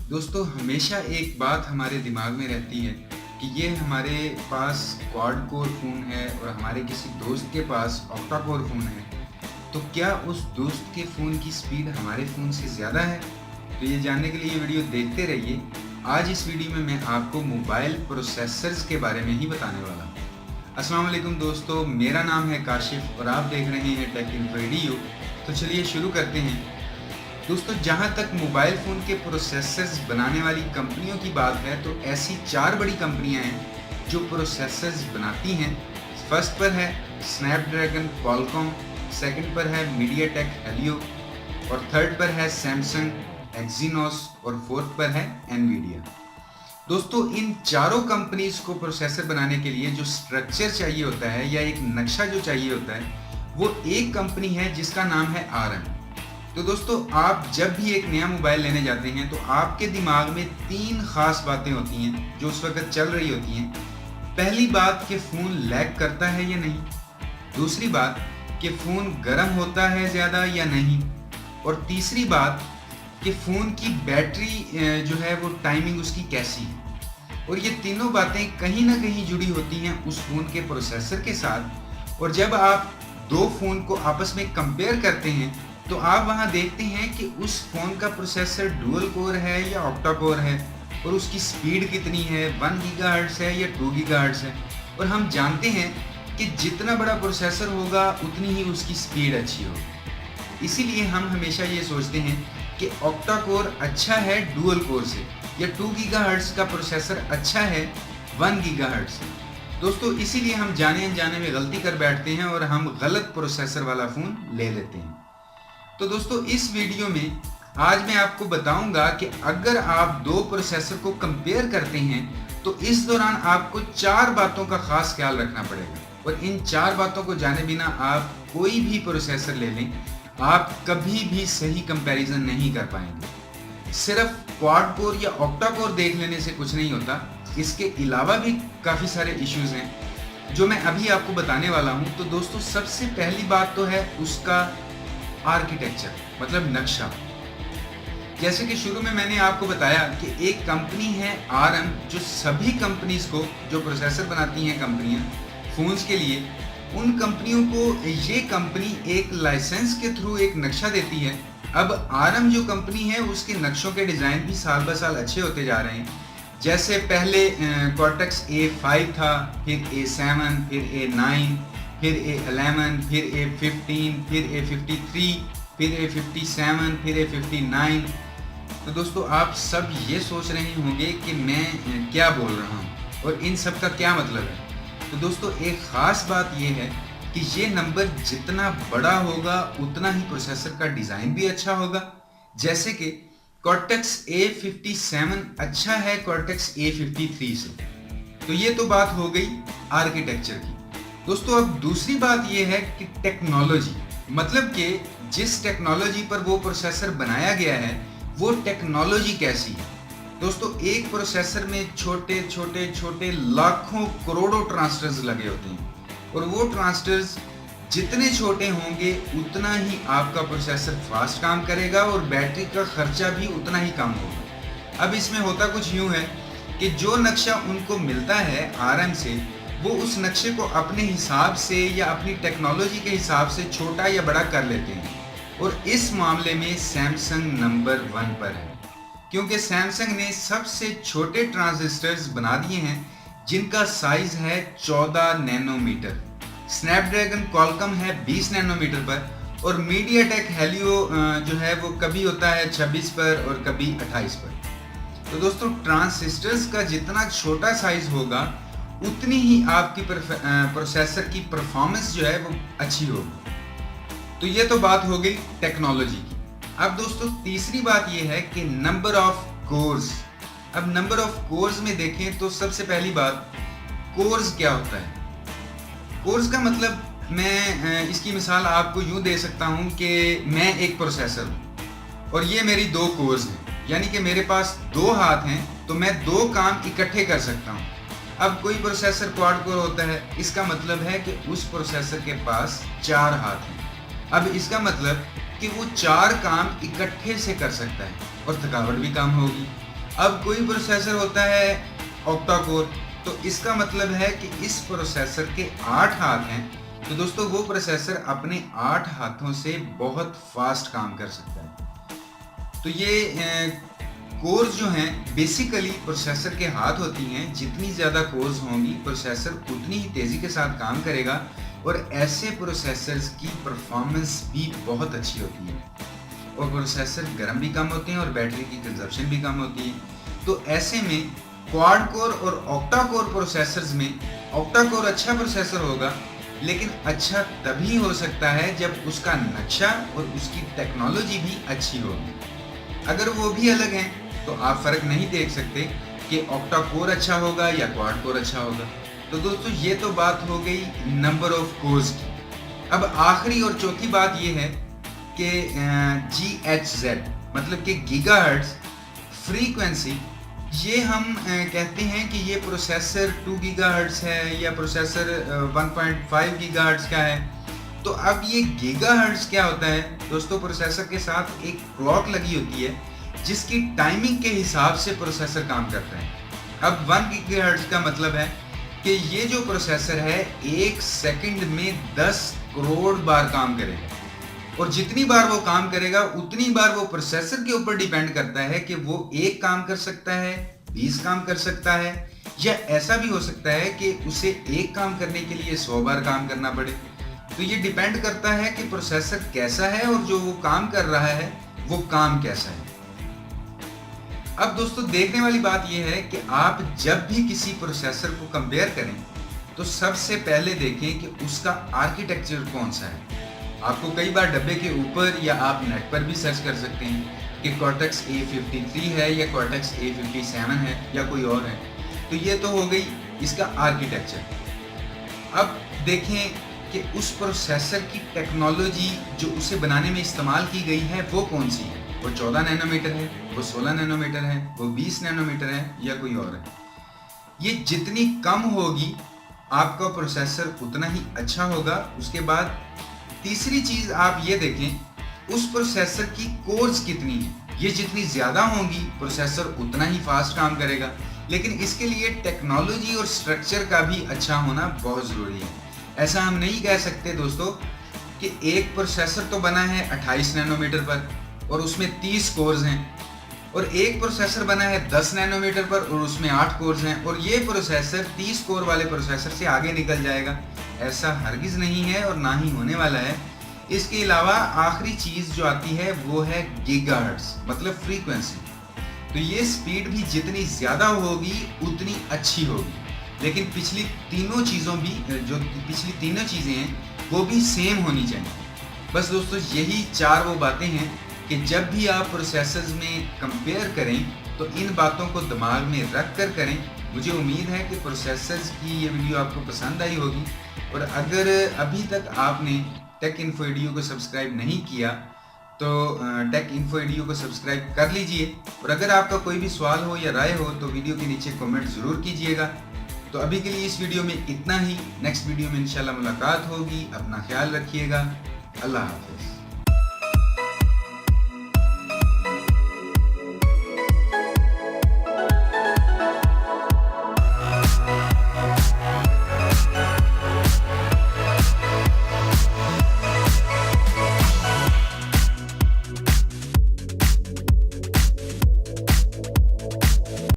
दोस्तों हमेशा एक बात हमारे दिमाग में रहती है कि ये हमारे पास क्वाड कोर फ़ोन है और हमारे किसी दोस्त के पास ऑक्टा कोर फ़ोन है, तो क्या उस दोस्त के फ़ोन की स्पीड हमारे फ़ोन से ज़्यादा है? तो ये जानने के लिए ये वीडियो देखते रहिए। आज इस वीडियो में मैं आपको मोबाइल प्रोसेसर्स के बारे में ही बताने वाला हूँ। अस्सलाम वालेकुम दोस्तों, मेरा नाम है काशिफ और आप देख रहे हैं टेक इन्फो रेडियो। तो चलिए शुरू करते हैं। दोस्तों जहाँ तक मोबाइल फ़ोन के प्रोसेसर्स बनाने वाली कंपनियों की बात है, तो ऐसी 4 बड़ी कंपनियाँ हैं जो प्रोसेसर्स बनाती हैं। फर्स्ट पर है स्नैपड्रैगन क्वालकॉम, सेकंड पर है मीडियाटेक हेलियो और थर्ड पर है सैमसंग एक्जीनोस और फोर्थ पर है एनवीडिया। दोस्तों इन चारों कंपनीज को प्रोसेसर बनाने के लिए जो स्ट्रक्चर चाहिए होता है या एक नक्शा जो चाहिए होता है, वो एक कंपनी है जिसका नाम है ARM। तो दोस्तों आप जब भी एक नया मोबाइल लेने जाते हैं तो आपके दिमाग में 3 खास बातें होती हैं जो उस वक्त चल रही होती हैं। पहली बात कि फ़ोन लैग करता है या नहीं, दूसरी बात कि फ़ोन गर्म होता है ज़्यादा या नहीं, और तीसरी बात कि फ़ोन की बैटरी जो है वो टाइमिंग उसकी कैसी है। और ये तीनों बातें कहीं ना कहीं जुड़ी होती हैं उस फ़ोन के प्रोसेसर के साथ। और जब आप दो फ़ोन को आपस में कंपेयर करते हैं तो आप वहां देखते हैं कि उस फ़ोन का प्रोसेसर डुअल कोर है या ऑक्टा कोर है और उसकी स्पीड कितनी है, 1 गीगाहर्ट्ज़ है या 2 गीगाहर्ट्ज़ है। और हम जानते हैं कि जितना बड़ा प्रोसेसर होगा उतनी ही उसकी स्पीड अच्छी होगी। इसीलिए हम हमेशा ये सोचते हैं कि ऑक्टा कोर अच्छा है डुअल कोर से, या 2 गीगाहर्ट्ज़ का प्रोसेसर अच्छा है 1 गीगाहर्ट्ज़ से। दोस्तों इसीलिए हम जाने अनजाने में गलती कर बैठते हैं और हम गलत प्रोसेसर वाला फ़ोन ले लेते हैं। तो दोस्तों इस वीडियो में आज मैं आपको बताऊंगा कि अगर आप दो प्रोसेसर को कंपेयर करते हैं तो इस दौरान आपको 4 बातों का खास ख्याल रखना पड़ेगा। और इन 4 बातों को जाने बिना आप कोई भी प्रोसेसर ले लें, आप कभी भी सही कंपैरिजन नहीं कर पाएंगे। सिर्फ क्वाड कोर या ऑक्टा कोर देख लेने से कुछ नहीं होता, इसके अलावा भी काफ़ी सारे इश्यूज हैं जो मैं अभी आपको बताने वाला हूं। तो दोस्तों सबसे पहली बात तो है उसका आर्किटेक्चर, मतलब नक्शा। जैसे कि शुरू में मैंने आपको बताया कि एक कंपनी है ARM जो सभी कंपनीज को, जो प्रोसेसर बनाती हैं कंपनियां फोन्स के लिए, उन कंपनियों को ये कंपनी एक लाइसेंस के थ्रू एक नक्शा देती है। अब ARM जो कंपनी है उसके नक्शों के डिज़ाइन भी साल ब साल अच्छे होते जा रहे हैं। जैसे पहले कॉर्टेक्स A5 था, फिर A7, फिर A9, फिर A11, फिर A15, फिर A53, फिर A57, फिर A59। तो दोस्तों आप सब ये सोच रहे होंगे कि मैं क्या बोल रहा हूँ और इन सब का क्या मतलब है। तो दोस्तों एक ख़ास बात ये है कि ये नंबर जितना बड़ा होगा उतना ही प्रोसेसर का डिज़ाइन भी अच्छा होगा। जैसे कि कॉर्टेक्स A57 अच्छा है कॉर्टेक्स A53 से। तो ये तो बात हो गई आर्किटेक्चर की। दोस्तों अब दूसरी बात यह है कि टेक्नोलॉजी, मतलब कि जिस टेक्नोलॉजी पर वो प्रोसेसर बनाया गया है वो टेक्नोलॉजी कैसी है। दोस्तों एक प्रोसेसर में छोटे छोटे छोटे लाखों करोड़ों ट्रांजिस्टर्स लगे होते हैं और वो ट्रांजिस्टर्स जितने छोटे होंगे उतना ही आपका प्रोसेसर फास्ट काम करेगा और बैटरी का खर्चा भी उतना ही कम होगा। अब इसमें होता कुछ यूँ है कि जो नक्शा उनको मिलता है ARM से, वो उस नक्शे को अपने हिसाब से या अपनी टेक्नोलॉजी के हिसाब से छोटा या बड़ा कर लेते हैं। और इस मामले में सैमसंग नंबर 1 पर है, क्योंकि सैमसंग ने सबसे छोटे ट्रांजिस्टर्स बना दिए हैं जिनका साइज है 14 नैनोमीटर। स्नैपड्रैगन क्वालकॉम है 20 नैनोमीटर पर और मीडियाटेक हेलियो जो है वो कभी होता है 26 पर और कभी 28 पर। तो दोस्तों ट्रांजिस्टर्स का जितना छोटा साइज होगा उतनी ही आपकी प्रोसेसर की परफॉर्मेंस जो है वो अच्छी होगी। तो ये तो बात हो गई टेक्नोलॉजी की। अब दोस्तों तीसरी बात ये है कि नंबर ऑफ कोर्स। अब नंबर ऑफ कोर्स में देखें तो सबसे पहली बात, कोर्स क्या होता है। कोर्स का मतलब मैं इसकी मिसाल आपको यूं दे सकता हूं कि मैं एक प्रोसेसर हूं और ये मेरी 2 कोर्स हैं, यानी कि मेरे पास 2 हाथ हैं तो मैं 2 काम इकट्ठे कर सकता हूं। अब कोई प्रोसेसर क्वाड कोर होता है, इसका मतलब है कि उस प्रोसेसर के पास 4 हाथ हैं। अब इसका मतलब कि वो 4 काम इकट्ठे से कर सकता है और थकावट भी कम होगी। अब कोई प्रोसेसर होता है ऑक्टा कोर, तो इसका मतलब है कि इस प्रोसेसर के 8 हाथ हैं। तो दोस्तों वो प्रोसेसर अपने 8 हाथों से बहुत फास्ट काम कर सकता है। तो ये कोर्स जो हैं बेसिकली प्रोसेसर के हाथ होती हैं। जितनी ज़्यादा कोर्स होंगी प्रोसेसर उतनी ही तेज़ी के साथ काम करेगा और ऐसे प्रोसेसर्स की परफॉर्मेंस भी बहुत अच्छी होती है और प्रोसेसर गर्म भी कम होते हैं और बैटरी की कंजप्शन भी कम होती है। तो ऐसे में क्वाड कोर और ऑक्टा कोर प्रोसेसर्स में ऑक्टा कोर अच्छा प्रोसेसर होगा, लेकिन अच्छा तभी हो सकता है जब उसका नक्शा और उसकी टेक्नोलॉजी भी अच्छी होगी। अगर वो भी अलग हैं तो आप फ़र्क नहीं देख सकते कि ऑक्टा कोर अच्छा होगा या क्वाड कोर अच्छा होगा। तो दोस्तों ये तो बात हो गई नंबर ऑफ कोर्स की। अब आखिरी और चौथी बात ये है कि GHz मतलब कि गीगाहर्ट्ज़ फ्रीक्वेंसी, ये हम कहते हैं कि ये प्रोसेसर 2 गीगाहर्ट्ज़ है या प्रोसेसर 1.5 गीगाहर्ट्ज़ का है। तो अब ये गीगाहर्ट्ज़ क्या होता है दोस्तों? प्रोसेसर के साथ एक क्लॉक लगी होती है जिसकी टाइमिंग के हिसाब से प्रोसेसर काम करता है। अब 1 गीगाहर्ट्ज़ का मतलब है कि ये जो प्रोसेसर है 1 सेकंड में 10 करोड़ बार काम करेगा और जितनी बार वो काम करेगा उतनी बार वो प्रोसेसर के ऊपर डिपेंड करता है कि वो एक काम कर सकता है, 20 काम कर सकता है, या ऐसा भी हो सकता है कि उसे एक काम करने के लिए 100 बार काम करना पड़े। तो ये डिपेंड करता है कि प्रोसेसर कैसा है और जो वो काम कर रहा है वो काम कैसा है। अब दोस्तों देखने वाली बात यह है कि आप जब भी किसी प्रोसेसर को कंपेयर करें तो सबसे पहले देखें कि उसका आर्किटेक्चर कौन सा है। आपको कई बार डब्बे के ऊपर या आप नेट पर भी सर्च कर सकते हैं कि कॉर्टेक्स A53 है या कॉर्टेक्स A57 है या कोई और है। तो ये तो हो गई इसका आर्किटेक्चर। अब देखें कि उस प्रोसेसर की टेक्नोलॉजी जो उसे बनाने में इस्तेमाल की गई है वो कौन सी है। वो 14 नैनोमीटर है, वो 16 नैनोमीटर है, वो 20 नैनोमीटर है या कोई और है। ये जितनी कम होगी आपका प्रोसेसर उतना ही अच्छा होगा। उसके बाद तीसरी चीज़ आप ये देखें उस प्रोसेसर की कोर्स कितनी है। ये जितनी ज़्यादा होंगी प्रोसेसर उतना ही फास्ट काम करेगा, लेकिन इसके लिए टेक्नोलॉजी और स्ट्रक्चर का भी अच्छा होना बहुत ज़रूरी है। ऐसा हम नहीं कह सकते दोस्तों कि एक प्रोसेसर तो बना है 28 नैनोमीटर पर और उसमें 30 कोर्स हैं और एक प्रोसेसर बना है 10 नैनोमीटर पर और उसमें 8 कोर्स हैं और ये प्रोसेसर 30 कोर वाले प्रोसेसर से आगे निकल जाएगा। ऐसा हरगिज़ नहीं है और ना ही होने वाला है। इसके अलावा आखिरी चीज़ जो आती है वो है गीगाहर्ट्ज़ मतलब फ्रीक्वेंसी। तो ये स्पीड भी जितनी ज़्यादा होगी उतनी अच्छी होगी, लेकिन पिछली तीनों चीज़ें हैं वो भी सेम होनी चाहिए। बस दोस्तों यही 4 वो बातें हैं कि जब भी आप प्रोसेसर्स में कंपेयर करें तो इन बातों को दिमाग में रख कर करें। मुझे उम्मीद है कि प्रोसेसर्स की ये वीडियो आपको पसंद आई होगी और अगर अभी तक आपने टेक इन्फो एडीयू को सब्सक्राइब नहीं किया तो टेक इन्फो एडीयू को सब्सक्राइब कर लीजिए और अगर आपका कोई भी सवाल हो या राय हो तो वीडियो के नीचे कमेंट ज़रूर कीजिएगा। तो अभी के लिए इस वीडियो में इतना ही। नेक्स्ट वीडियो में इंशाल्लाह मुलाकात होगी। अपना ख्याल रखिएगा। अल्लाह हाफ़िज़।